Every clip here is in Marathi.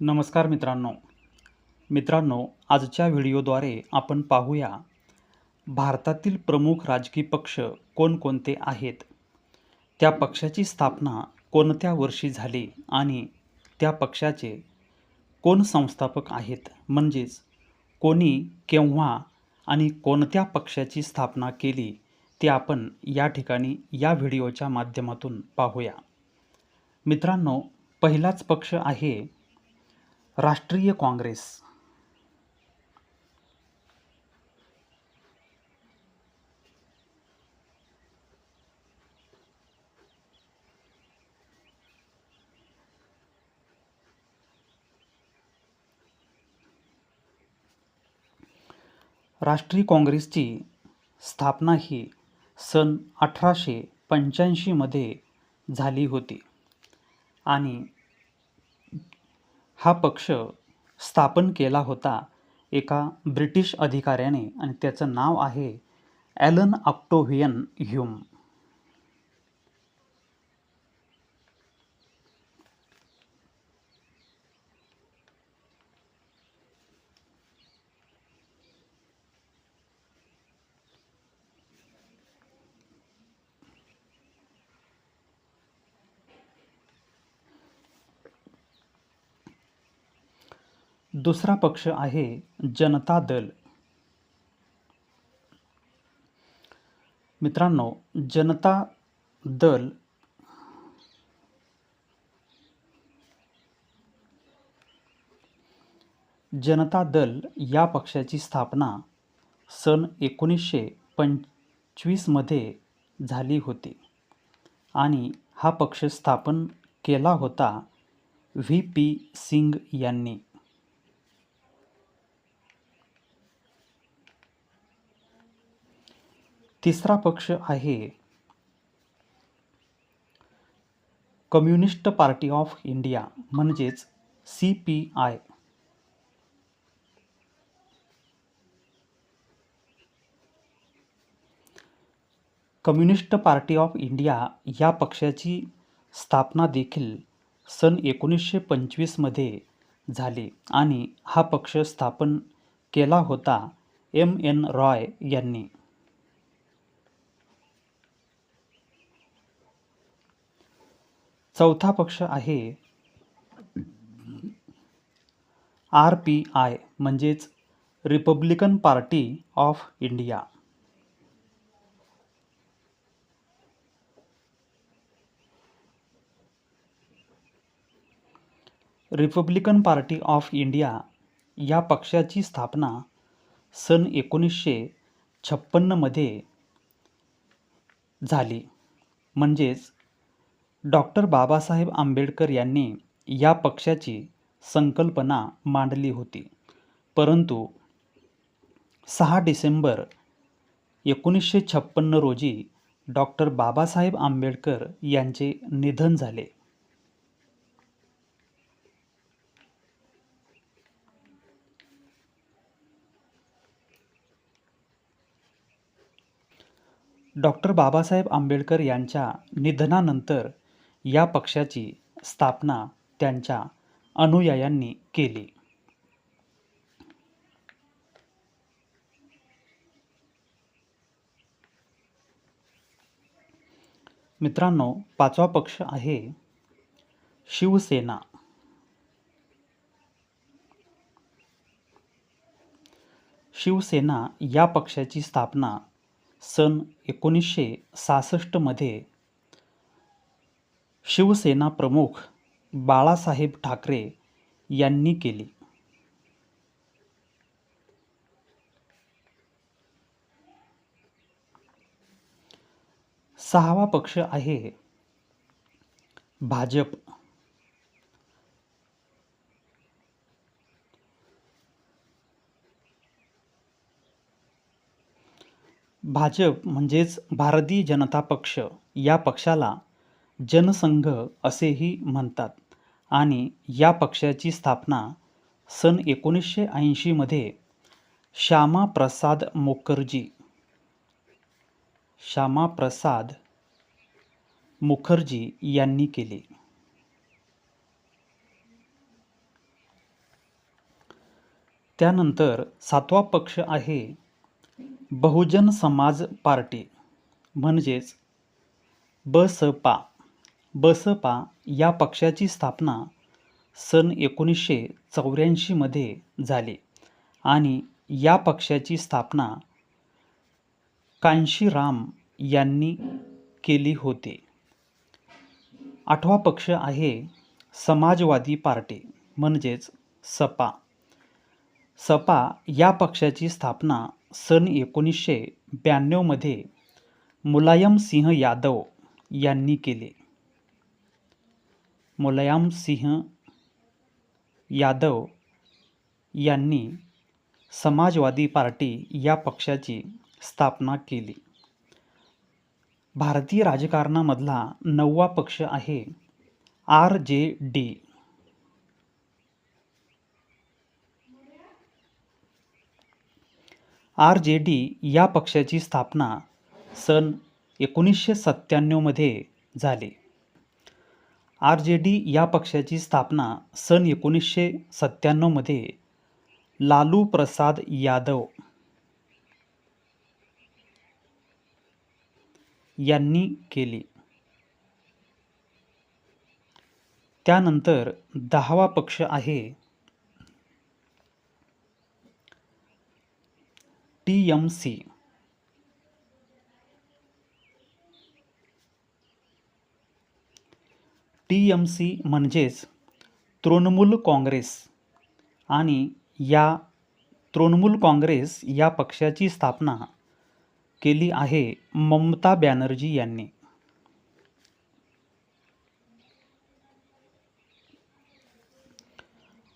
नमस्कार मित्रांनो, आजच्या व्हिडिओद्वारे आपण पाहूया भारतातील प्रमुख राजकीय पक्ष कोणकोणते आहेत, त्या पक्षाची स्थापना कोणत्या वर्षी झाली आणि त्या पक्षाचे कोण संस्थापक आहेत, म्हणजेच कोणी, केव्हा आणि कोणत्या पक्षाची स्थापना केली ते आपण या ठिकाणी या व्हिडिओच्या माध्यमातून पाहूया. मित्रांनो, पहिलाच पक्ष आहे राष्ट्रीय काँग्रेस. राष्ट्रीय काँग्रेसची स्थापना ही सन 1885 मध्ये झाली होती आणि हा पक्ष स्थापन केला होता एका ब्रिटिश अधिकाऱ्याने आणि त्याचं नाव आहे ॲलन ऑक्टेव्हियन ह्यूम. दुसरा पक्ष आहे जनता दल. मित्रांनो, दल जनता दल या पक्षाची स्थापना सन 1925 मध्ये झाली होती आणि हा पक्ष स्थापन केला होता व्ही.पी. सिंग यांनी. तिसरा पक्ष आहे कम्युनिस्ट पार्टी ऑफ इंडिया, म्हणजेच CPI. Communist party of India या पक्षाची स्थापना देखील सन 1925 मध्ये झाली आणि हा पक्ष स्थापन केला होता M.N. रॉय यांनी. चौथा पक्ष आहे RPI, म्हणजेच Republican party of India. Republican party of India या पक्षाची स्थापना सन 1956 मध्ये झाली, म्हणजेच डॉक्टर बाबासाहेब आंबेडकर यांनी या पक्षाची संकल्पना मांडली होती. परंतु 6 डिसेंबर 1956 रोजी डॉक्टर बाबासाहेब आंबेडकर यांचे निधन झाले. डॉक्टर बाबासाहेब आंबेडकर यांच्या निधनानंतर या पक्षाची स्थापना त्यांच्या अनुयायांनी केली. मित्रांनो, पाचवा पक्ष आहे शिवसेना. शिवसेना या पक्षाची स्थापना सन 1966 मध्ये शिवसेना प्रमुख बाळासाहेब ठाकरे यांनी केली. सहावा पक्ष आहे भाजप. भाजप म्हणजेच भारतीय जनता पक्ष या पक्षाला जनसंघ असेही म्हणतात आणि या पक्षाची स्थापना सन 1980 मध्ये श्यामाप्रसाद मुखर्जी यांनी केली. त्यानंतर 7वा पक्ष आहे बहुजन समाज पार्टी म्हणजेच बसपा. बसपा या पक्षाची स्थापना सन 1984 मध्ये झाली आणि या पक्षाची स्थापना कांशीराम यांनी केली होती. 8वा पक्ष आहे समाजवादी पार्टी म्हणजेच सपा. सपा या पक्षाची स्थापना सन 1992 मध्ये मुलायम सिंह यादव यांनी केली. मुलायम सिंह यादव यांनी समाजवादी पार्टी या पक्षाची स्थापना केली. भारतीय राजकारणामधला 9वा पक्ष आहे RJD. RJD या पक्षाची स्थापना सन 1997 मध्ये झाली. RJD या पक्षाची स्थापना सन 1997 मध्ये लालू प्रसाद यादव यांनी केली. त्यानंतर 10वा पक्ष आहे TMC. TMC म्हणजेच तृणमूल काँग्रेस आणि या तृणमूल काँग्रेस या पक्षाची स्थापना केली आहे ममता बॅनर्जी यांनी.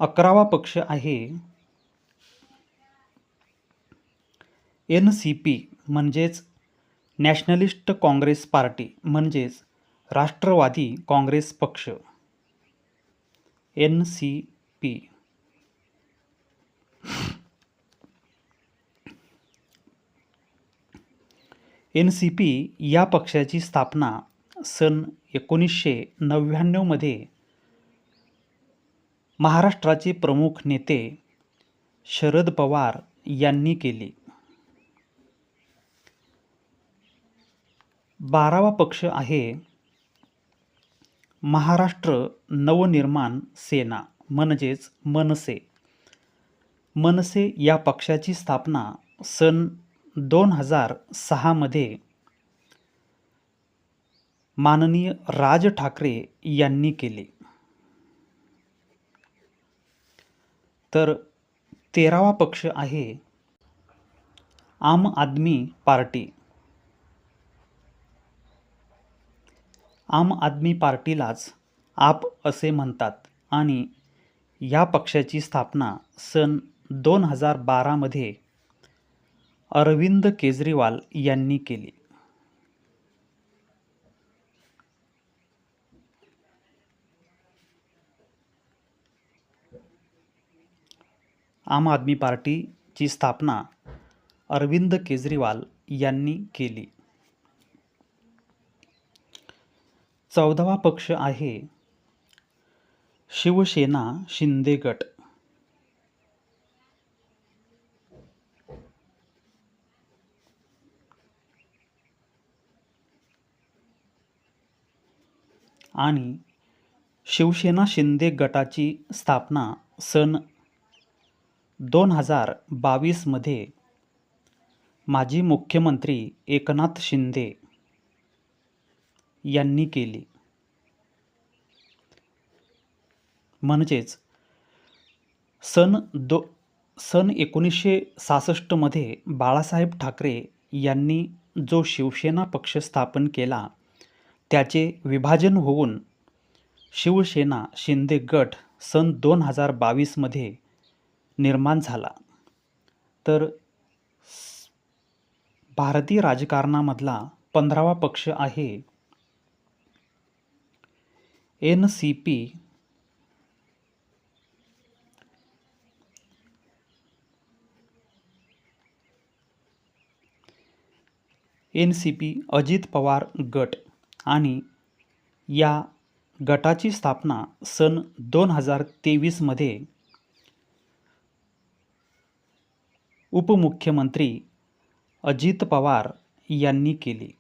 अकरावा पक्ष आहे NCP म्हणजेच नॅशनलिस्ट काँग्रेस पार्टी म्हणजेच राष्ट्रवादी काँग्रेस पक्ष. NCP. NCP या पक्षाची स्थापना सन 1999 मध्ये महाराष्ट्राचे प्रमुख नेते शरद पवार यांनी केली. 12वा पक्ष आहे महाराष्ट्र नवनिर्माण सेना म्हणजेच मनसे. मनसे या पक्षाची स्थापना सन 2006 मध्ये माननीय राज ठाकरे यांनी केली. तर 13वा पक्ष आहे आम आदमी पार्टी. आम आदमी पार्टीलाच आप असे म्हणतात आणि या पक्षाची स्थापना सन 2012 मध्ये अरविंद केजरीवाल यांनी केली. आम आदमी पार्टीची स्थापना अरविंद केजरीवाल यांनी केली. 14वा पक्ष आहे शिवसेना शिंदे गट. आणि शिवसेना शिंदे गटाची स्थापना सन 2022 मध्ये माजी मुख्यमंत्री एकनाथ शिंदे यांनी केली. म्हणजेच सन 1966 मध्ये बाळासाहेब ठाकरे यांनी जो शिवसेना पक्ष स्थापन केला त्याचे विभाजन होऊन शिवसेना शिंदे गट सन 2022 मध्ये निर्माण झाला. तर भारतीय राजकारणामधला 15वा पक्ष आहे NCP. NCP अजित पवार गट आणि या गटाची स्थापना सन 2023 मध्ये उपमुख्यमंत्री अजित पवार यांनी केली.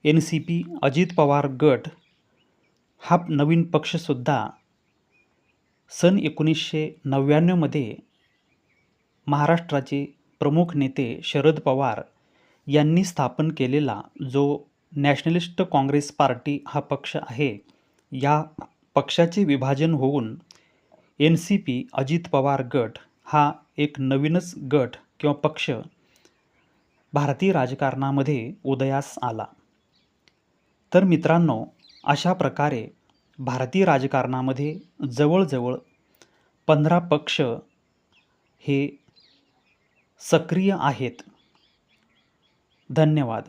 NCP अजित पवार गट हा नवीन पक्षसुद्धा सन 1999 मध्ये महाराष्ट्राचे प्रमुख नेते शरद पवार यांनी स्थापन केलेला जो नॅशनलिस्ट काँग्रेस पार्टी हा पक्ष आहे, या पक्षाचे विभाजन होऊन NCP अजित पवार गट हा एक नवीनच गट किंवा पक्ष भारतीय राजकारणामध्ये उदयास आला. तर मित्रांनो, अशा प्रकारे भारतीय राजकारणामध्ये जवळजवळ 15 पक्ष हे सक्रिय आहेत. धन्यवाद.